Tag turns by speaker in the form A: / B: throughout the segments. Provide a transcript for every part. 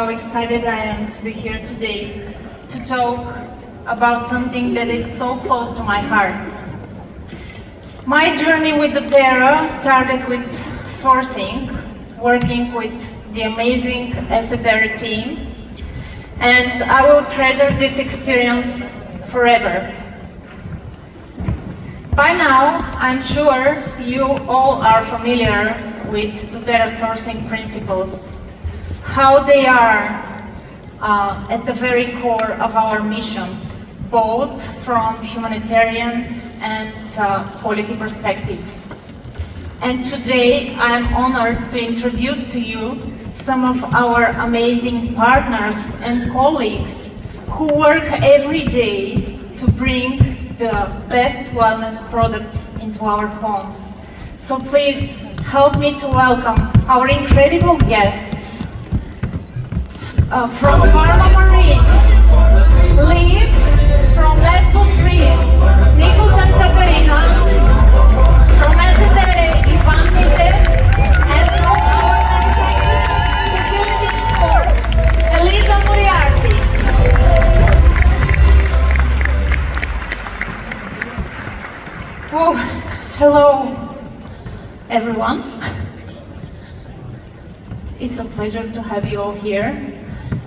A: how excited I am to be here today to talk about something that is so close to my heart. My journey with doTERRA started with sourcing, working with the amazing doTERRA team, and I will treasure this experience forever. By now, I'm sure you all are familiar with doTERRA sourcing principles, how they are at the very core of our mission, both from humanitarian and quality perspective. And today, I'm honored to introduce to you some of our amazing partners and colleagues who work every day to bring the best wellness products into our homes. So please help me to welcome our incredible guests from Pharma Marine, Liv from Lesbos, Greece, Nikos and Katarina from SDR, Ivan Mites, and from our manufacturing facility in Cork, Elisa Moriarty. Oh, hello everyone. It's a pleasure to have you all here,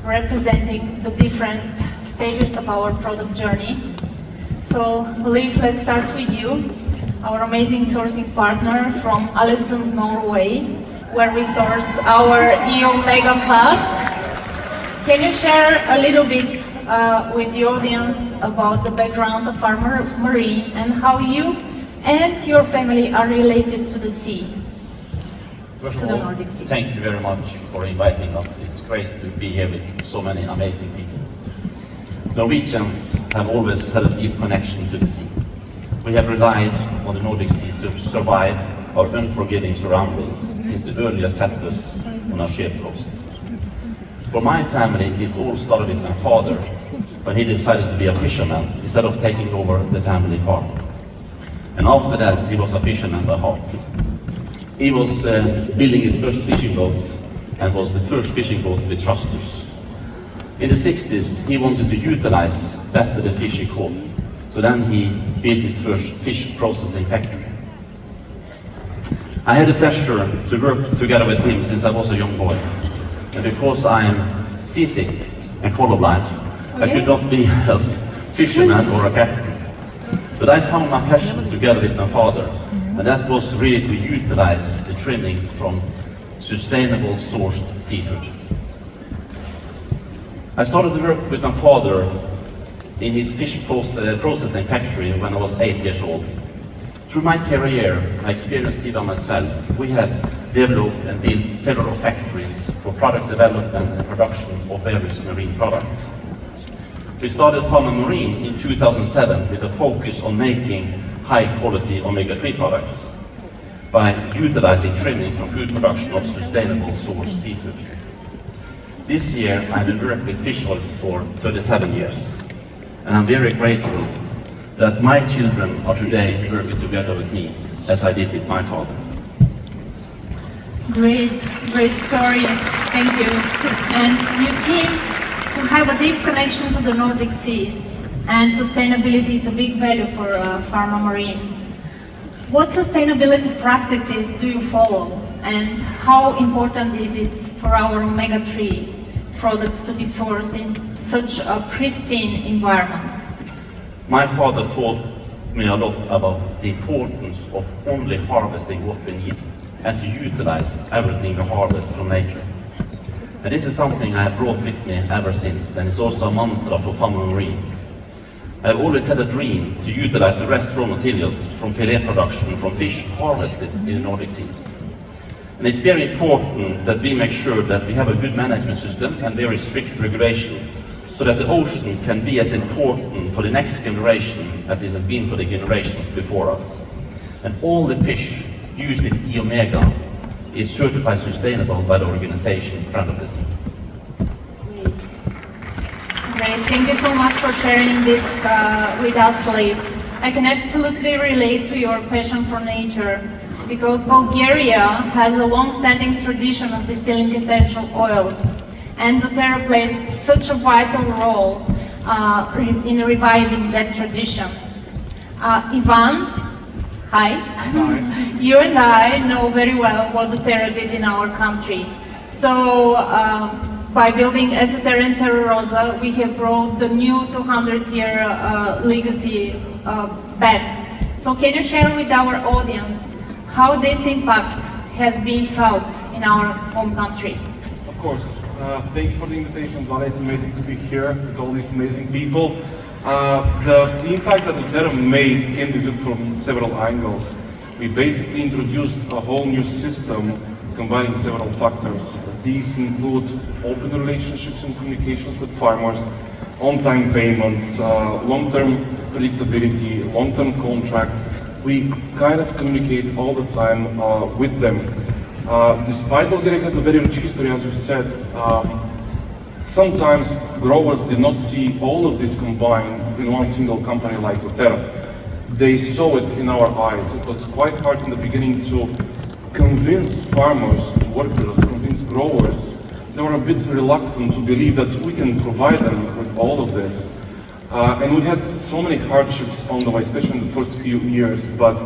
A: representing the different stages of our product journey. So, Liv, let's start with you, our amazing sourcing partner from Alesund, Norway, where we source our E-Omega class. Can you share a little bit with the audience about the background of Pharma Marine and how you and your family are related to the sea?
B: First of all, thank you very much for inviting us. It's great to be here with so many amazing people. Norwegians have always had a deep connection to the sea. We have relied on the Nordic seas to survive our unforgiving surroundings since the earliest settlers on our shared coast. For my family, it all started with my father when he decided to be a fisherman instead of taking over the family farm. And after that, he was a fisherman by heart. He was building his first fishing boat and was the first fishing boat with thrusters. In the 60s, he wanted to utilize better the fish he caught. So then he built his first fish processing factory. I had the pleasure to work together with him since I was a young boy. And because I'm seasick and colorblind, I could not be a fisherman or a captain. But I found my passion together with my father, and that was really to utilize the trimmings from sustainable sourced seafood. I started to work with my father in his fish processing factory when I was 8 years old. Through my career, I experienced it by myself. We have developed and built several factories for product development and production of various marine products. We started Pharma Marine in 2007 with a focus on making high-quality omega-3 products by utilizing trimmings from food production of sustainable source seafood. This year, I've been working with fish oils for 37 years, and I'm very grateful that my children are today working together with me, as I did with my father.
A: Great story, thank you. And you seem to have a deep connection to the Nordic seas, and sustainability is a big value for Pharma Marine. What sustainability practices do you follow, and how important is it for our omega-3 products to be sourced in such a pristine environment?
B: My father taught me a lot about the importance of only harvesting what we need and to utilize everything we harvest from nature. And this is something I have brought with me ever since, and it's also a mantra for Pharma Marine. I've always had a dream to utilize the rest raw materials from fillet production from fish harvested in the Nordic seas. And it's very important that we make sure that we have a good management system and very strict regulation so that the ocean can be as important for the next generation as it has been for the generations before us. And all the fish used in E-Omega is certified sustainable by the organization Friend of the Sea.
A: Great, thank you so much for sharing this with us, Liv. I can absolutely relate to your passion for nature because Bulgaria has a long-standing tradition of distilling essential oils. and doTERRA played such a vital role in reviving that tradition. Ivan, hi.
C: Hi.
A: You and I know very well what doTERRA did in our country. So, by building Esoterra and Terra Rosa, we have brought the new 200-year legacy back. So can you share with our audience how this impact has been felt in our home country?
C: Of course. Thank you for the invitation, Vale. It's amazing to be here with all these amazing people. The impact that doTERRA made can be viewed from several angles. We basically introduced a whole new system combining several factors. These include open relationships and communications with farmers, on-time payments, long-term predictability, long-term contract. We kind of communicate all the time with them. Despite Bulgaria has a very rich history, as you said, sometimes growers did not see all of this combined in one single company like doTERRA. They saw it in our eyes. It was quite hard in the beginning to convince farmers to work with us, convince growers. They were a bit reluctant to believe that we can provide them with all of this. And we had so many hardships on the way, especially in the first few years, but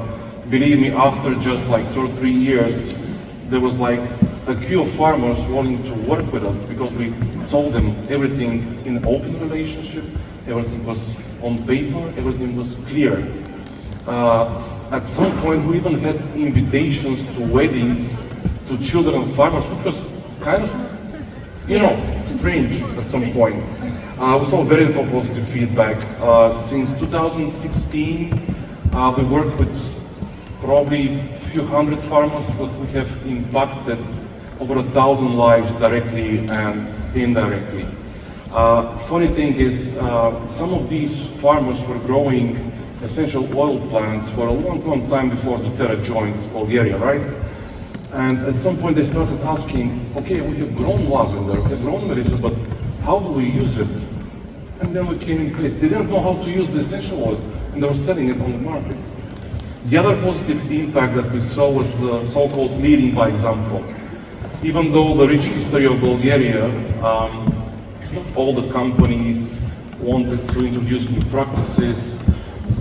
C: believe me, after just like 2 or 3 years, there was like a queue of farmers wanting to work with us because we told them everything in an open relationship, everything was on paper, everything was clear. At some point, we even had invitations to weddings to children of farmers, which was kind of, you know, strange at some point. We saw very little positive feedback. Since 2016, we worked with probably a few hundred farmers, but we have impacted over 1,000 lives directly and indirectly. Funny thing is, some of these farmers were growing essential oil plants for a long time before doTERRA joined Bulgaria, right? And at some point they started asking, okay, we have grown lavender, we have grown melissa, but how do we use it? And then we came in place. They didn't know how to use the essential oils, and they were selling it on the market. The other positive impact that we saw was the so-called leading by example. Even though the rich history of Bulgaria, all the companies wanted to introduce new practices,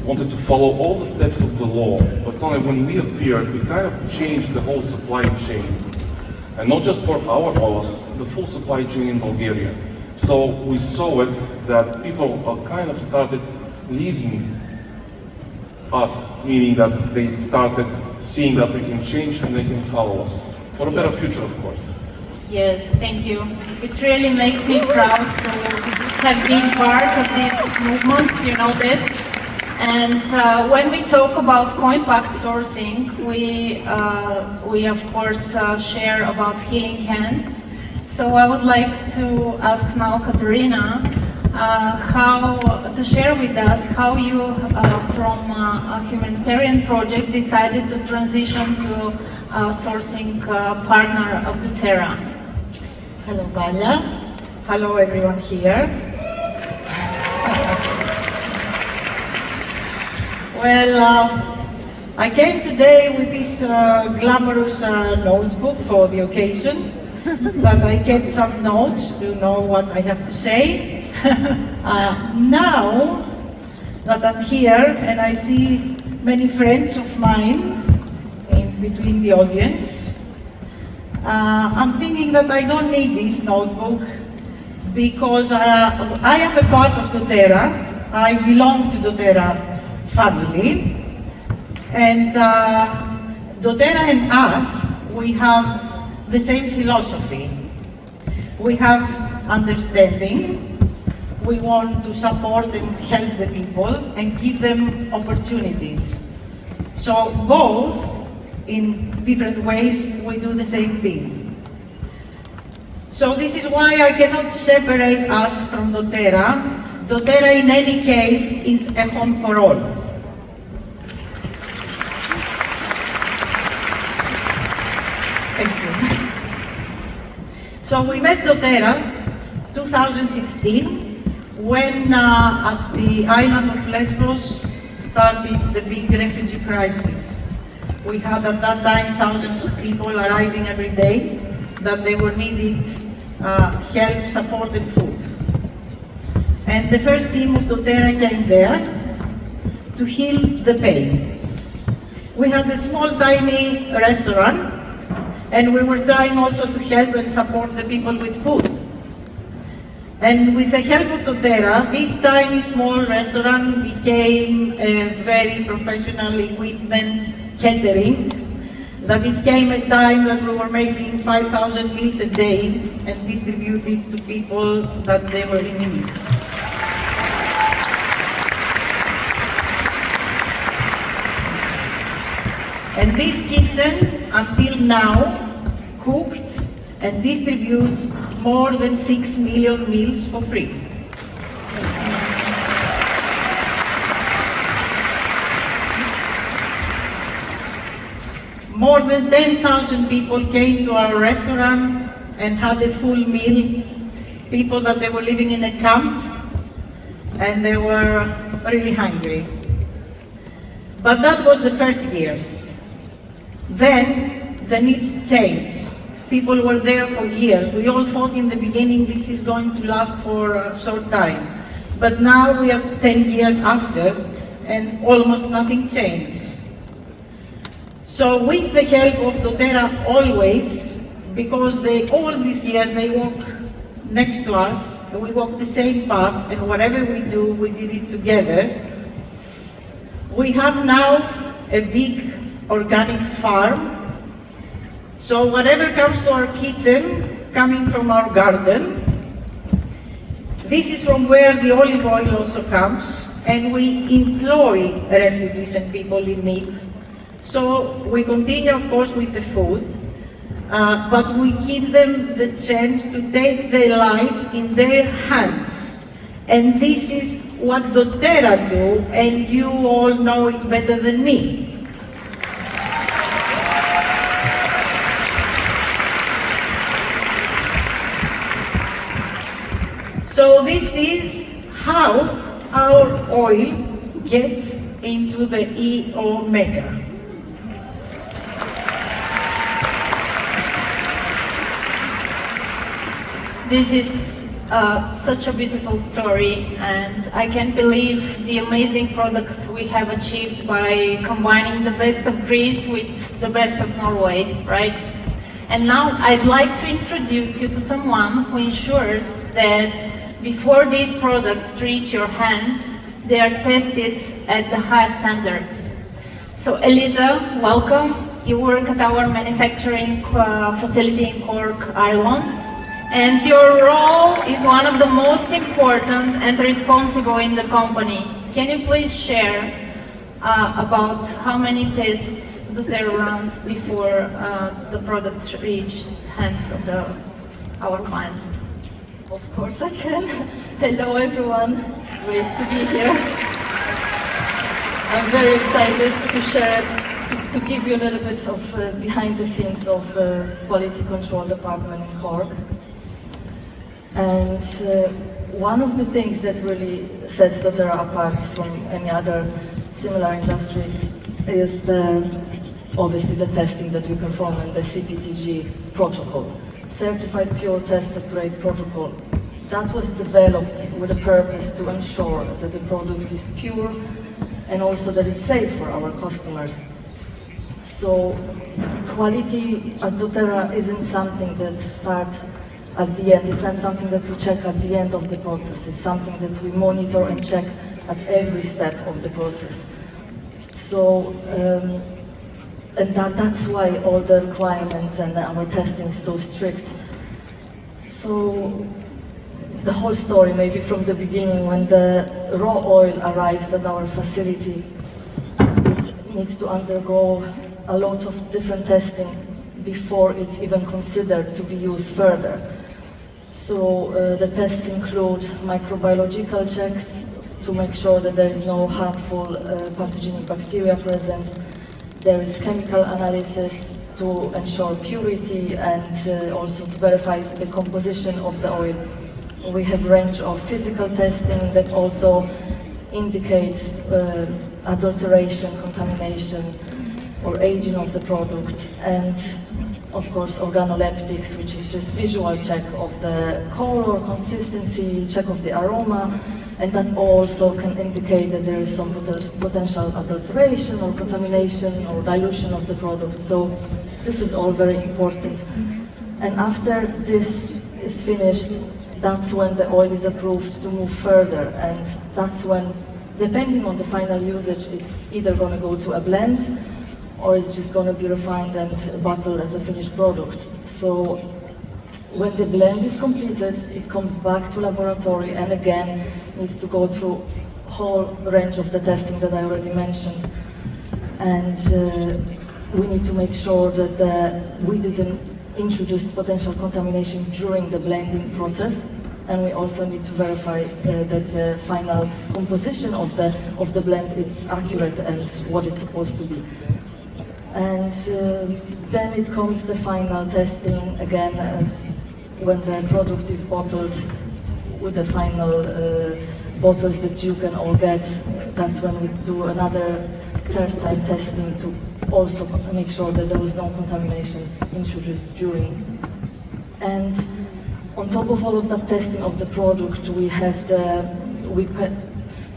C: wanted to follow all the steps of the law, but only when we appeared, we kind of changed the whole supply chain. And not just for our oils, the full supply chain in Bulgaria. So we saw it that people kind of started leading us, meaning that they started seeing that we can change and they can follow us. For a better future, of course.
A: Yes, thank you. It really makes me proud to have been part of this movement, you know that. And when we talk about co-impact sourcing, we of course share about healing hands. So I would like to ask now Katerina how to share with us how you from a humanitarian project decided to transition to a sourcing partner of doTERRA.
D: Hello Vanya, hello everyone here. Well, I came today with this glamorous notebook for the occasion, that I kept some notes to know what I have to say. Now that I'm here and I see many friends of mine in between the audience, I'm thinking that I don't need this notebook because I am a part of doTERRA. I belong to doTERRA family, and doTERRA and us, we have the same philosophy. We have understanding, we want to support and help the people and give them opportunities. So both, in different ways, we do the same thing. So this is why I cannot separate us from doTERRA. doTERRA in any case is a home for all. Thank you. So we met doTERRA 2016 when at the island of Lesbos started the big refugee crisis. We had at that time thousands of people arriving every day that they were needed help supported food. And the first team of doTERRA came there to heal the pain. We had a small tiny restaurant, and we were trying also to help and support the people with food. And with the help of doTERRA, this tiny small restaurant became a very professional equipment catering, that it came a time that we were making 5,000 meals a day and distributed to people that they were in need. And this kitchen, until now, cooked and distribute more than 6 million meals for free. More than 10,000 people came to our restaurant and had a full meal. People that they were living in a camp and they were really hungry. But that was the first years. Then the needs changed. People were there for years. We all thought in the beginning this is going to last for a short time. But now we are 10 years after and almost nothing changed. So with the help of doTERRA always, because all these years they walk next to us, we walk the same path, and whatever we do, we did it together. We have now a big organic farm. So whatever comes to our kitchen, coming from our garden, this is from where the olive oil also comes, and we employ refugees and people in need. So we continue, of course, with the food, but we give them the chance to take their life in their hands. And this is what doTERRA do, and you all know it better than me. So this is how our oil gets into the EO maker.
A: This is such a beautiful story, and I can't believe the amazing product we have achieved by combining the best of Greece with the best of Norway, right? And now I'd like to introduce you to someone who ensures that before these products reach your hands, they are tested at the highest standards. So Eliza, welcome. You work at our manufacturing facility in Cork, Ireland. And your role is one of the most important and responsible in the company. Can you please share about how many tests doTERRA runs before the products reach hands of our clients?
E: Of course I can. Hello everyone, it's great to be here. I'm very excited to share, to give you a little bit of behind the scenes of quality control department in Cork. And one of the things that really sets doTERRA apart from any other similar industries is obviously the testing that we perform in the CPTG protocol, Certified Pure Tested Grade Protocol. That was developed with a purpose to ensure that the product is pure and also that it's safe for our customers. So quality at doTERRA isn't something that starts at the end. It's not something that we check at the end of the process. It's something that we monitor and check at every step of the process. So, and that's why all the requirements and our testing is so strict. So, the whole story, maybe from the beginning, when the raw oil arrives at our facility, it needs to undergo a lot of different testing before it's even considered to be used further. So the tests include microbiological checks to make sure that there is no harmful pathogenic bacteria present. There is chemical analysis to ensure purity and also to verify the composition of the oil. We have a range of physical testing that also indicate adulteration, contamination, or aging of the product. And of course, organoleptics, which is just visual check of the color, consistency, check of the aroma, and that also can indicate that there is some potential adulteration or contamination or dilution of the product. So this is all very important. And after this is finished, that's when the oil is approved to move further, and that's when, depending on the final usage, it's either going to go to a blend or it's just going to be refined and bottled as a finished product. So when the blend is completed, it comes back to laboratory and again needs to go through a whole range of the testing that I already mentioned. And we need to make sure that we didn't introduce potential contamination during the blending process. And we also need to verify that the final composition of the blend is accurate and what it's supposed to be. And then it comes the final testing again when the product is bottled with the final bottles that you can all get. That's when we do another third time testing to also make sure that there was no contamination introduced during. And on top of all of that testing of the product, we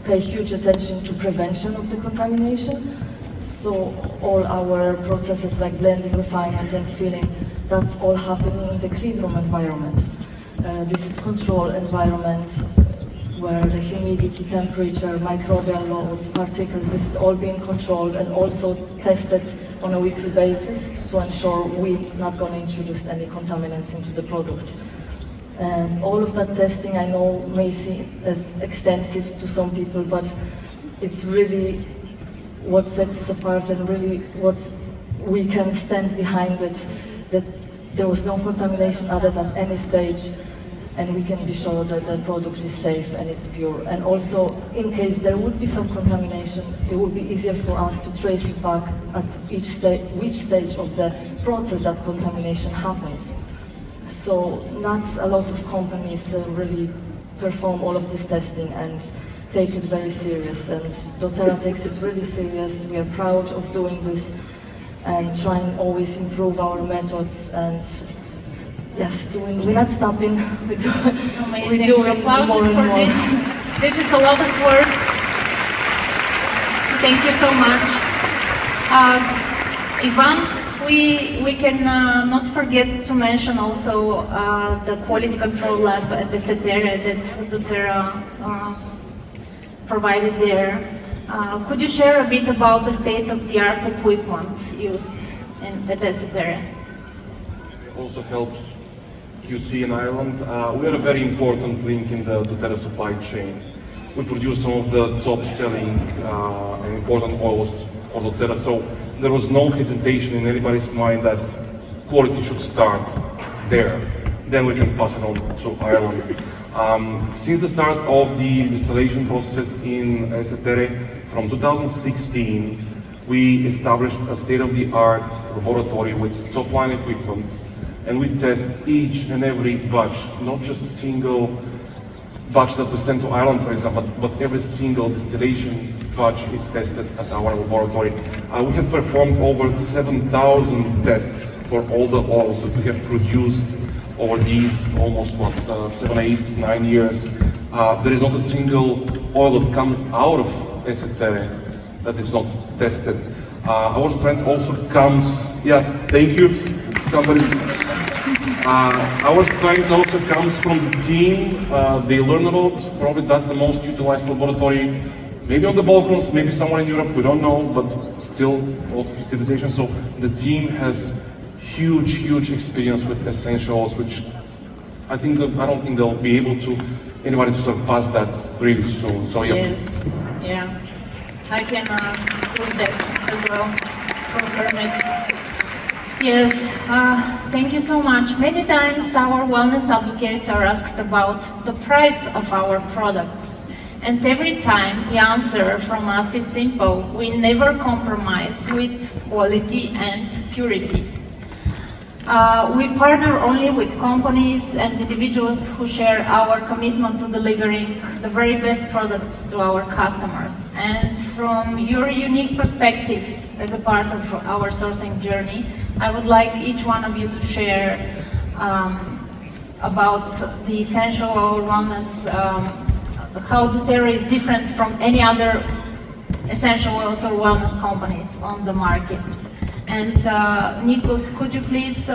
E: pay huge attention to prevention of the contamination. So all our processes like blending, refinement and filling, that's all happening in the clean room environment. This is control environment where the humidity, temperature, microbial loads, particles, this is all being controlled and also tested on a weekly basis to ensure we're not going to introduce any contaminants into the product. And all of that testing I know may seem as extensive to some people, but it's really what sets us apart and really what we can stand behind it, that there was no contamination added at any stage, and we can be sure that the product is safe and it's pure. And also, in case there would be some contamination, it would be easier for us to trace it back at which stage of the process that contamination happened. So not a lot of companies really perform all of this testing and take it very serious, and doTERRA takes it really serious. We are proud of doing this and trying always improve our methods, and yes, we're not stopping. We're doing more and more.
A: This is a lot of work. Thank you so much. Ivan, we can not forget to mention also the quality control lab at the Cetere that doTERRA provided there. Could you share a bit about the state-of-the-art equipment used at the Cetere?
C: Also helps QC in Ireland. We are a very important link in the doTERRA supply chain. We produce some of the top-selling and important oils for doTERRA, so there was no hesitation in anybody's mind that quality should start there. Then we can pass it on to Ireland. Since the start of the installation process in Cetere, from 2016, we established a state-of-the-art laboratory with top-line equipment, and we test each and every batch, not just a single batch that we send to Ireland, for example, but every single distillation batch is tested at our laboratory. We have performed over 7,000 tests for all the oils that we have produced over these almost 7, 8, 9 years. There is not a single oil that comes out of Cetere that is not tested. Our strength also comes, thank you, somebody. Our strength also comes from the team. They learn a lot. Probably that's the most utilized laboratory. Maybe on the Balkans, maybe somewhere in Europe, we don't know, but still a lot of utilization. So the team has huge experience with essentials, which I don't think they'll be able to anybody to surpass that really soon. So
A: Yes, yeah, I can prove that as well, confirm it. Yes, thank you so much. Many times our wellness advocates are asked about the price of our products. And every time the answer from us is simple: we never compromise with quality and purity. We partner only with companies and individuals who share our commitment to delivering the very best products to our customers. And from your unique perspectives as a part of our sourcing journey, I would like each one of you to share about the essential oil wellness, how doTERRA is different from any other essential oils or wellness companies on the market. And Nikos, could you please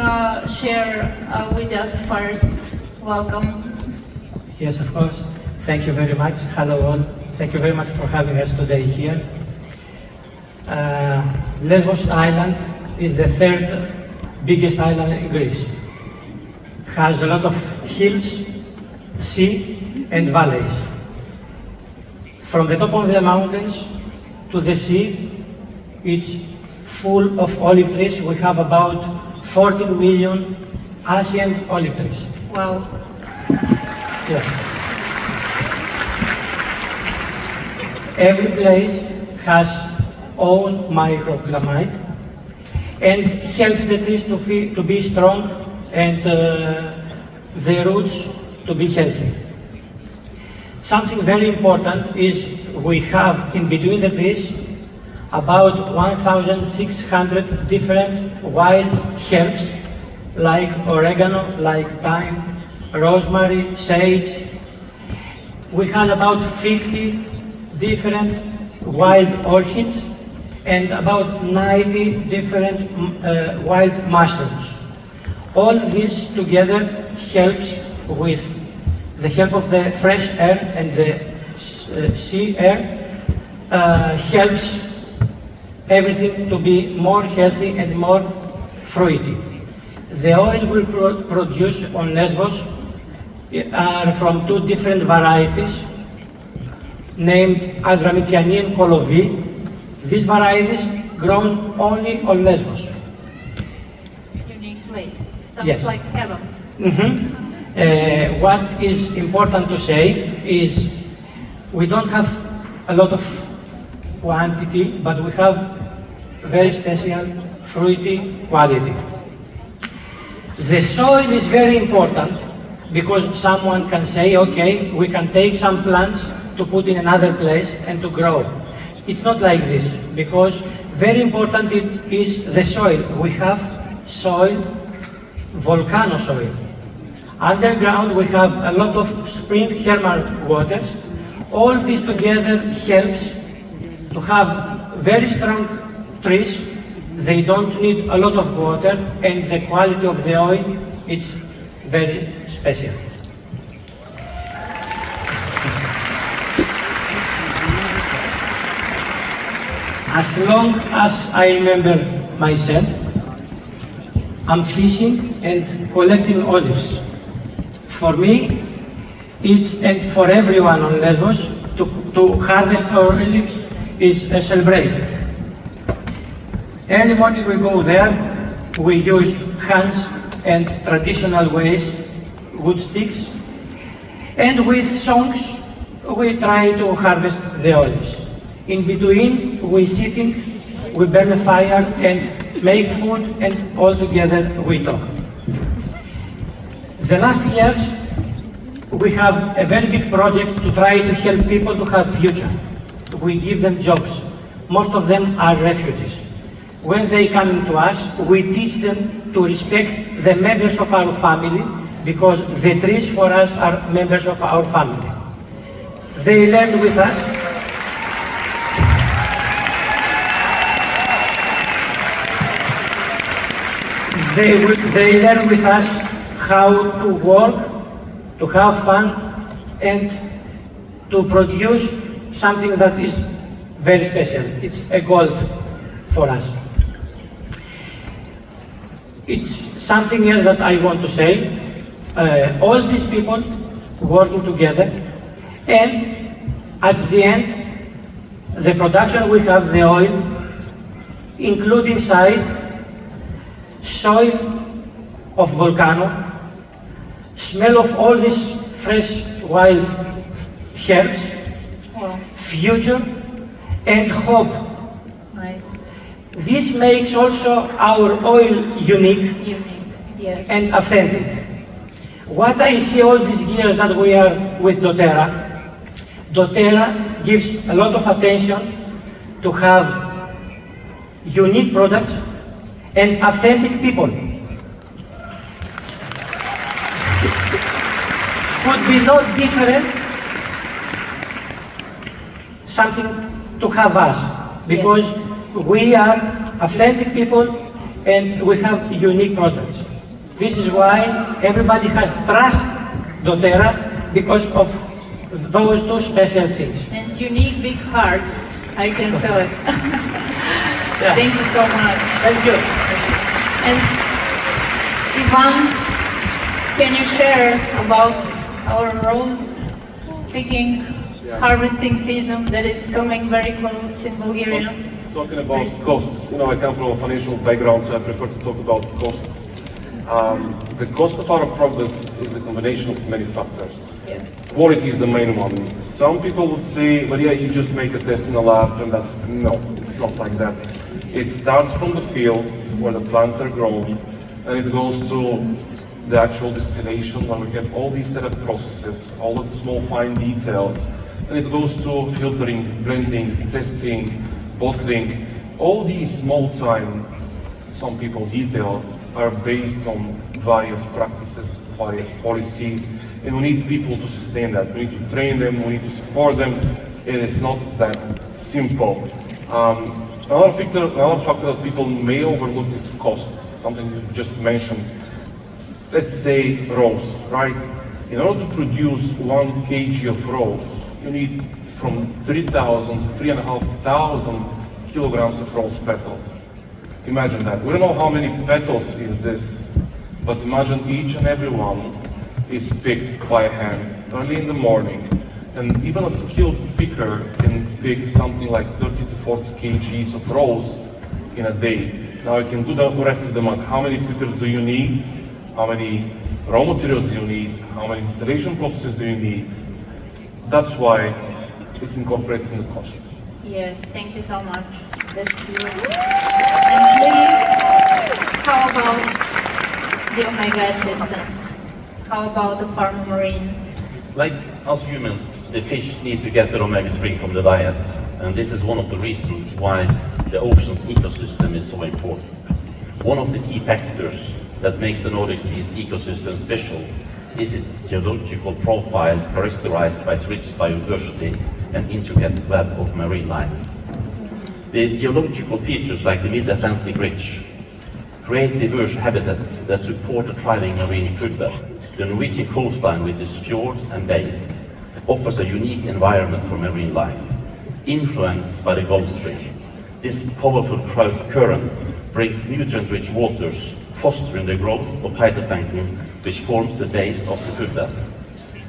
A: share with us first? Welcome.
F: Yes, of course. Thank you very much. Hello all. Thank you very much for having us today here. Lesbos Island is the third biggest island in Greece. Has a lot of hills, sea and valleys. From the top of the mountains to the sea, it's full of olive trees. We have about 14 million ancient olive trees.
A: Wow.
F: Yeah. Every place has own microclimate and helps the trees to be strong and the roots to be healthy. Something very important is we have in between the trees about 1,600 different wild herbs like oregano, like thyme, rosemary, sage. We had about 50 different wild orchids and about 90 different wild mushrooms. All this together helps with the help of the fresh air and the sea air, helps everything to be more healthy and more fruity. The oil we produce on Lesbos are from two different varieties named Adramitiani and Kolovi. These varieties grown only on Lesbos.
A: Unique place. Sounds
F: Yes.
A: like heaven.
F: What is important to say is we don't have a lot of quantity, but we have very special fruity quality. The soil is very important because someone can say, okay, we can take some plants to put in another place and to grow. It's not like this, because very important is the soil. We have soil, volcano soil. Underground we have a lot of spring thermal waters. All this together helps to have very strong trees. They don't need a lot of water, and the quality of the oil is very special. As long as I remember myself, I'm fishing and collecting olives. For me, and for everyone on Lesbos, to harvest olives is a celebration. Early morning we go there, we use hands and traditional ways, wood sticks, and with songs we try to harvest the olives. In between, we sitting, we burn a fire and make food, and all together we talk. The last years, we have a very big project to try to help people to have future. We give them jobs. Most of them are refugees. When they come to us, we teach them to respect the members of our family, because the trees for us are members of our family. They learn with us. They learn with us how to work, to have fun, and to produce something that is very special. It's a gold for us. It's something else that I want to say. All these people working together, and at the end, the production we have the oil, include inside soil of volcano, smell of all these fresh wild herbs,
A: Wow.
F: future and hope.
A: Nice.
F: This makes also our oil unique
A: Unique. Yes.
F: and authentic. What I see all these years that we are with doTERRA, doTERRA gives a lot of attention to have unique products and authentic people. Could be not different, something to have us, because we are authentic people and we have unique products. This is why everybody has trust doTERRA, because of those two special things.
A: And unique big hearts, I can tell it.
F: Yeah.
A: Thank you so much.
F: Thank you.
A: And Ivan, can you share about our rose picking, harvesting season that is coming very close in Bulgaria?
C: Talking about costs, I come from a financial background, so I prefer to talk about costs. The cost of our products is a combination of many factors.
A: Yeah.
C: Quality is the main one. Some people would say, Maria, you just make a test in a lab, and that's, no, it's not like that. It starts from the field where the plants are grown, and it goes to the actual distillation where we have all these setup processes, all the small fine details, and it goes to filtering, blending, testing, bottling. All these small time, some people details, are based on various practices, various policies, and we need people to sustain that. We need to train them, we need to support them. It is not that simple. Another factor that people may overlook is cost, something you just mentioned. Let's say rose, right? In order to produce 1 kg of rose, you need from 3,000 to 3,500 kilograms of rose petals. Imagine that. We don't know how many petals is this, but imagine each and every one is picked by hand early in the morning. And even a skilled picker can pick something like 30 to 40 kgs of rose in a day. Now you can do the rest of the math. How many pickers do you need? How many raw materials do you need? How many installation processes do you need? That's why it's incorporated in the cost.
A: Yes, thank you so much. That's true. And Lee, how about the omega acids and how about the Pharma Marine?
B: Like us humans, the fish need to get their omega-3 from the diet, and this is one of the reasons why the ocean's ecosystem is so important. One of the key factors that makes the Nordic Sea's ecosystem special is its geological profile, characterized by its rich biodiversity and intricate web of marine life. The geological features like the mid-Atlantic ridge create diverse habitats that support a thriving marine food web. The Norwegian coastline with its fjords and bays offers a unique environment for marine life, influenced by the Gulf Stream. This powerful current brings nutrient-rich waters, fostering the growth of phytoplankton, which forms the base of the food web.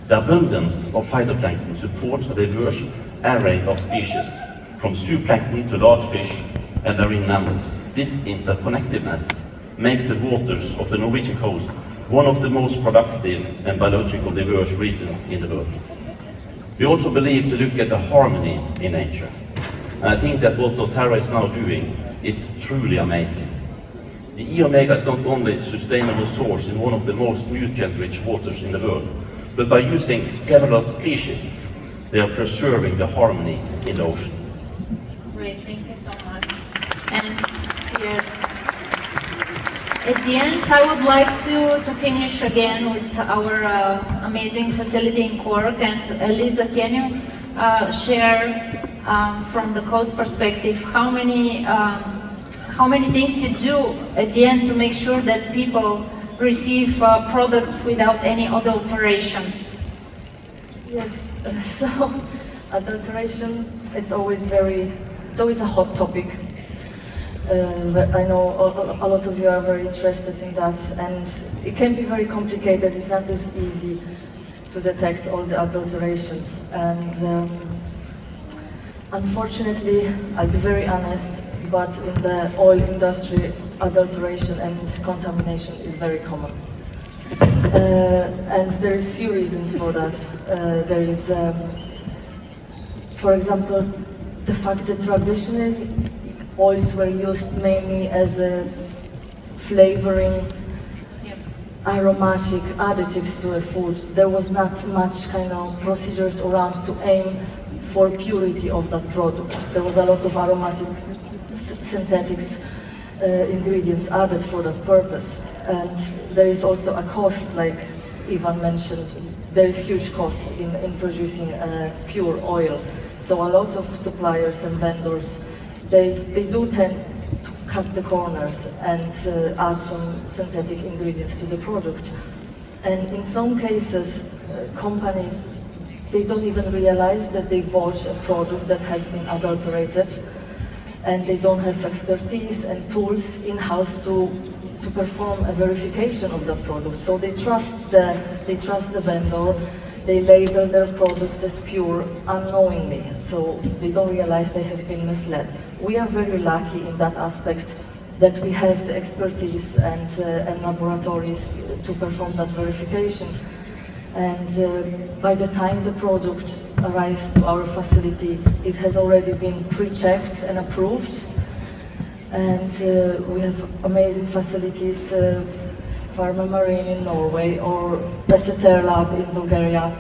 B: The abundance of phytoplankton supports a diverse array of species, from zooplankton to large fish and marine mammals. This interconnectedness makes the waters of the Norwegian coast one of the most productive and biologically diverse regions in the world. We also believe to look at the harmony in nature. And I think that what doTERRA is now doing is truly amazing. The E-omega is not only a sustainable source in one of the most nutrient-rich waters in the world, but by using several species, they are preserving the harmony in the ocean.
A: Great, thank you so much. And yes, at the end, I would like to finish again with our amazing facility in Cork. And Elisa, can you share from the cost perspective how many things you do at the end to make sure that people receive products without any adulteration?
E: Yes, so adulteration, it's always a hot topic. I know a lot of you are very interested in that, and it can be very complicated. It's not this easy to detect all the adulterations. And unfortunately, I'll be very honest, but in the oil industry, adulteration and contamination is very common. And there is few reasons for that. There is, for example, the fact that traditionally oils were used mainly as a flavoring, aromatic additives to a food. There was not much kind of procedures around to aim for purity of that product. There was a lot of aromatic synthetics ingredients added for that purpose. And there is also a cost, like Ivan mentioned, there is huge cost in producing pure oil. So a lot of suppliers and vendors, they do tend to cut the corners and add some synthetic ingredients to the product. And in some cases, companies, they don't even realize that they bought a product that has been adulterated, and they don't have expertise and tools in-house to perform a verification of that product. So they trust the vendor, they label their product as pure unknowingly, so they don't realize they have been misled. We are very lucky in that aspect that we have the expertise and laboratories to perform that verification. And by the time the product arrives to our facility, it has already been pre-checked and approved. And we have amazing facilities, Pharma Marine in Norway or doTERRA lab in Bulgaria.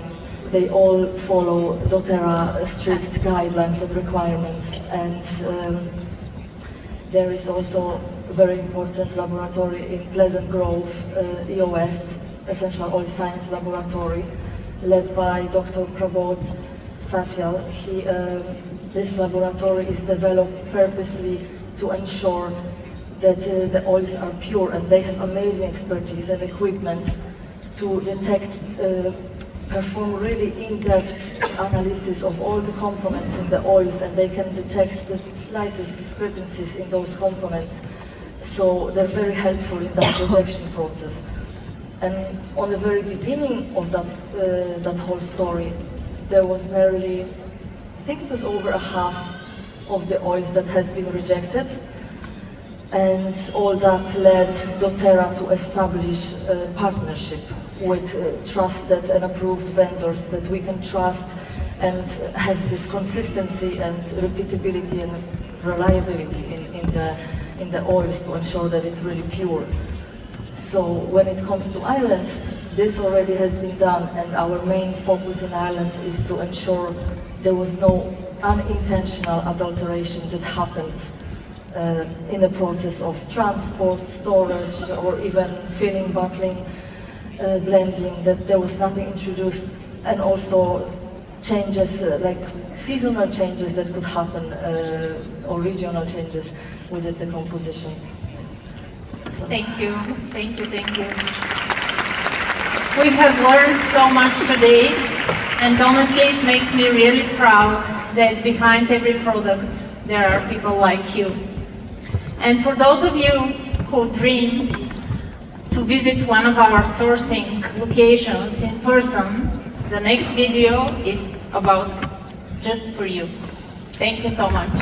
E: They all follow doTERRA strict guidelines and requirements. And there is also a very important laboratory in Pleasant Grove, EOS, Essential Oil Science Laboratory, led by Dr. Prabodh Satyal. This laboratory is developed purposely to ensure that the oils are pure, and they have amazing expertise and equipment to detect, perform really in-depth analysis of all the components in the oils, and they can detect the slightest discrepancies in those components. So they're very helpful in that rejection process. And on the very beginning of that whole story, there was nearly, I think it was over a half of the oils that has been rejected. And all that led doTERRA to establish a partnership with trusted and approved vendors that we can trust and have this consistency and repeatability and reliability in the oils to ensure that it's really pure. So when it comes to Ireland, this already has been done, and our main focus in Ireland is to ensure there was no unintentional adulteration that happened in the process of transport, storage, or even filling, bottling, blending, that there was nothing introduced, and also changes, like seasonal changes that could happen, or regional changes within the composition. So.
A: Thank you, thank you, thank you. We have learned so much today, and honestly it makes me really proud that behind every product there are people like you. And for those of you who dream to visit one of our sourcing locations in person, the next video is about just for you. Thank you so much.